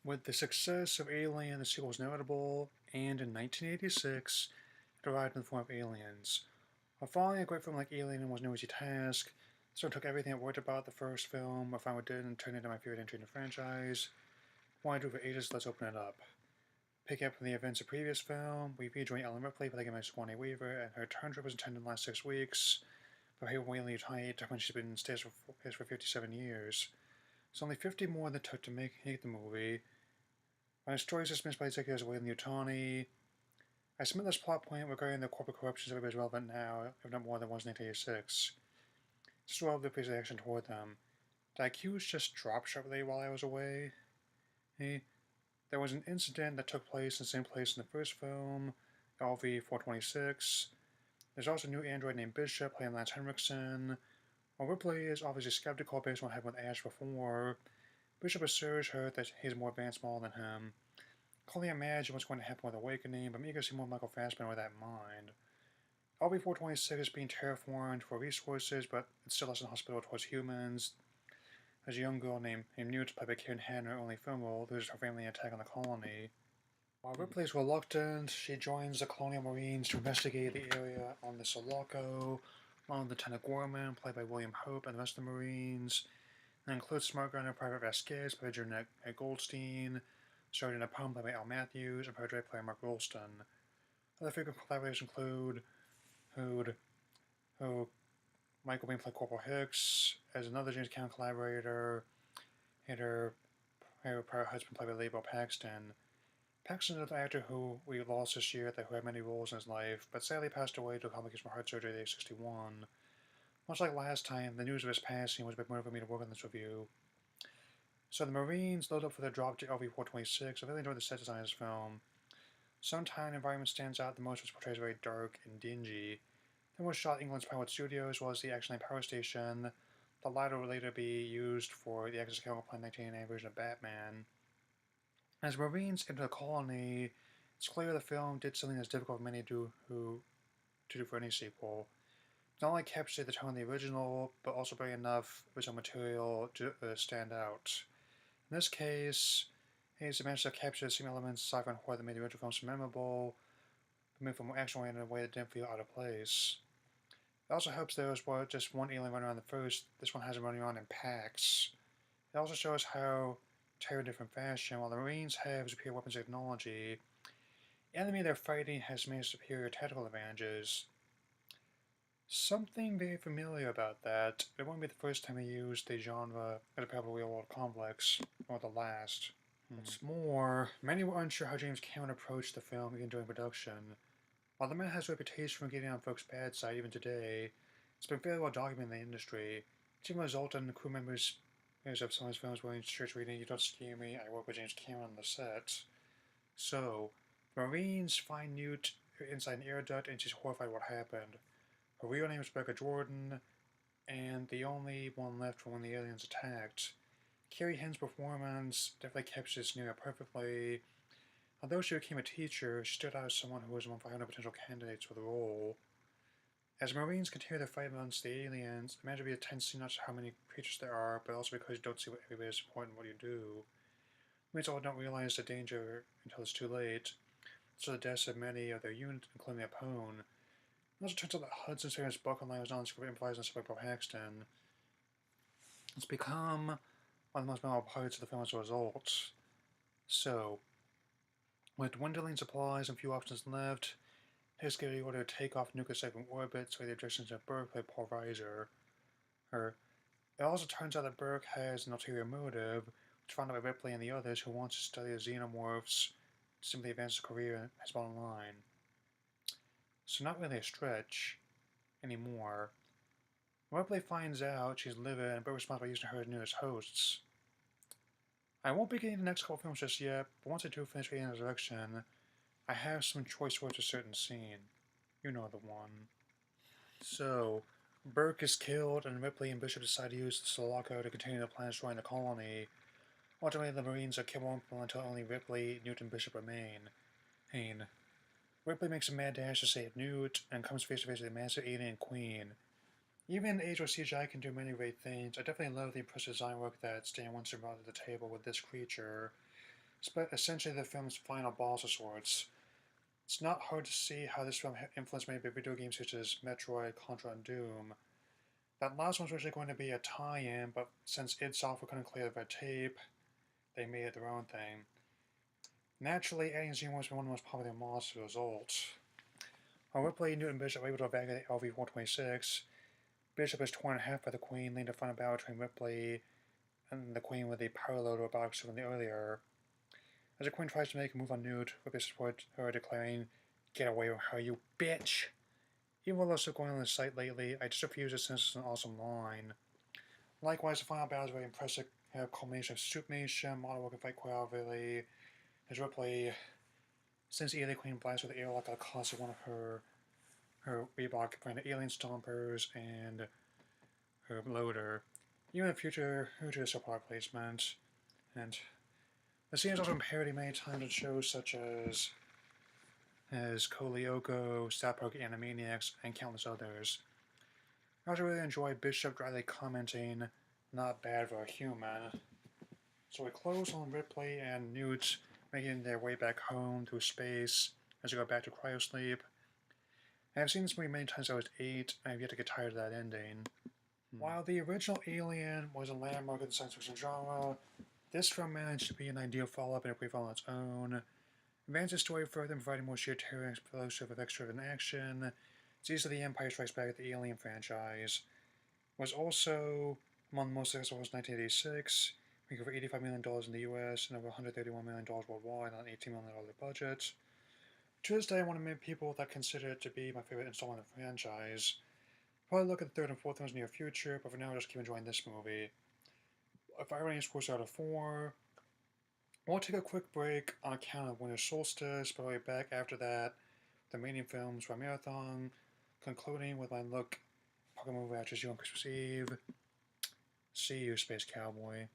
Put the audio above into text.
With the success of Alien, the sequel was notable, and in 1986, it arrived in the form of Aliens. While following a great film like Alien was no easy task, so I took everything I worked about the first film, I finally did, and turned it into my favorite entry in the franchise. Wanted to do for ages, let's open it up. Picking up from the events of the previous film, we rejoined Ellen Ripley playing against Sigourney Weaver, and her return trip was intended in the last 6 weeks, but her wailing retaliate when she's been in status for 57 years. It's only 50 more than it took to make the movie. My story is dismissed by executives Wayland Yutani. I submit this plot point regarding the corporate corruption is relevant now, if not more than was in 1986. Just well Ripley's reaction toward them. The accused just dropped sharply while I was away. There was an incident that took place in the same place in the first film, LV-426. There's also a new android named Bishop playing Lance Henriksen. While Ripley is obviously skeptical based on what happened with Ash before, Bishop assures her that he's a more advanced model than him. Can't imagine what's going to happen with Awakening, but I'm eager to see more Michael Fassbender with that in mind. LV-426 is being terraformed for resources, but it's still less than hospitable towards humans. There's a young girl named Newt, played by Karen Hanna, only film role, loses her family in an attack on the colony. While Ripley is reluctant, she joins the Colonial Marines to investigate the area on the Sulaco, along with Lieutenant Gorman, played by William Hope, and the rest of the Marines. And includes Smart Gunner Private Vasquez, played by Jeanette Goldstein, Sergeant Apone, played by Al Matthews, and Private played by Mark Rolston. Other frequent collaborators include who Michael Biehn played Corporal Hicks as another James Cameron collaborator, and her prior husband played by Label Paxton. Paxton is another actor who we lost this year who had many roles in his life, but sadly passed away due to complications from heart surgery at age 61. Much like last time, the news of his passing was a big motive for me to work on this review. So the Marines load up for their drop to LV-426. I really enjoyed the set design of this film. Sometimes the environment stands out the most, which portrays very dark and dingy. Then was shot at England's Pinewood Studio, as well as the Action Line Power Station. The latter would later be used for the Access Chemical Plant 1989 version of Batman. As Marines enter the colony, it's clear the film did something that's difficult for many to do for any sequel. Not only captured the tone of the original, but also bring enough original material to stand out. In this case, Hayes managed to capture the same elements of sci-fi and horror that made the original film so memorable, but made for a more action-oriented in a way that didn't feel out of place. It also helps there was just one alien running around the first. This one has him running around in packs. It also shows how Terra in different fashion. While the Marines have superior weapons technology, the enemy they're fighting has many superior tactical advantages. Something very familiar about that. It won't be the first time I used the genre as a probably real-world complex, or the last. What's more, many were unsure how James Cameron approached the film even during production. While the man has a reputation for getting on folks' bad side even today, it's been fairly well documented in the industry. It's even resulted in crew members of some of his films wearing shirts reading, "You don't scare me, I work with James Cameron" on the set. So, the Marines find Newt inside an air duct and she's horrified what happened. Her real name is Rebecca Jordan, and the only one left from when the aliens attacked. Carrie Henn's performance definitely captures this scenario perfectly. Although she became a teacher, she stood out as someone who was among 500 potential candidates for the role. As Marines continue their fight against the aliens, imagine be a tense scene not just how many creatures there are, but also because you don't see what everybody is important what you do. Marines all don't realize the danger until it's too late, so the deaths of many of their units, including Apone. It also turns out that Hudson's famous Buckle line was non-script improvised by Bob Paxton. It's become one of the most memorable parts of the film as a result. So, with dwindling supplies and few options left, his getting order to take off nuclear segment orbit so the objections of Burke by Paul Reiser. It also turns out that Burke has an ulterior motive, which found out by Ripley and the others who wants to study the xenomorphs to simply advance his career and his bottom line. So not really a stretch anymore. When Ripley finds out she's livid and Burke responds by using her as newest hosts. I won't be getting the next couple films just yet, but once I do finish Alien Resurrection, I have some choice words for a certain scene. You know the one. So, Burke is killed, and Ripley and Bishop decide to use the Sulaco to continue the plan destroying the colony. Ultimately, the Marines are killed until only Ripley, Newt, and Bishop remain. Ripley makes a mad dash to save Newt, and comes face to face with the massive alien queen. Even in an age where CGI can do many great things, I definitely love the impressive design work that Stan Winston brought to the table with this creature. but essentially the film's final boss of sorts. It's not hard to see how this film influenced many video games such as Metroid, Contra, and Doom. That last one was originally going to be a tie-in, but since id Software couldn't clear the red tape, they made it their own thing. Naturally, adding Xenomorphs was one of the most popular mods as a result. While Ripley, Newton, Bishop were able to evacuate the LV-426, Bishop is torn in half by the Queen, leading to a final battle between Ripley and the Queen with the power load robotic suit from the earlier. As the Queen tries to make a move on Newt, Ripley supports her, declaring, "Get away from her, you bitch!" Even though those are going on the site lately, I just refuse it since it's an awesome line. Likewise, the final battle is very impressive, a culmination of suitmation, model work, and fight choreography. As Ripley, since the Alien Queen blasts with the airlock at the cost of one of her Reebok, find the alien stompers and her loader. Even in the future, due to support placement. And the scene has also been parodied many times in shows such as Kolyoko, South Park Animaniacs, and countless others. I also really enjoy Bishop dryly commenting, "Not bad for a human." So we close on Ripley and Newt making their way back home through space as they go back to cryosleep. I've seen this movie many times since I was 8, and I've yet to get tired of that ending. While the original Alien was a landmark of the science fiction genre, this film managed to be an ideal follow-up and a prequel on its own. Advanced the story further and providing more sheer terror and explosive effects-driven action. It's easily the Empire Strikes Back of the Alien franchise. Was also among the most successful was 1986, making over $85 million in the US and over $131 million worldwide on an $18 million budget. To this day, one of many people that consider it to be my favorite installment of the franchise. Probably look at the third and fourth ones in the near future, but for now, I just keep enjoying this movie. If I rate any scores out of 4, we'll take a quick break on account of Winter Solstice, but I'll be back after that. The remaining films for a marathon, concluding with my look at Pokemon movie I just on Christmas Eve. See you, Space Cowboy.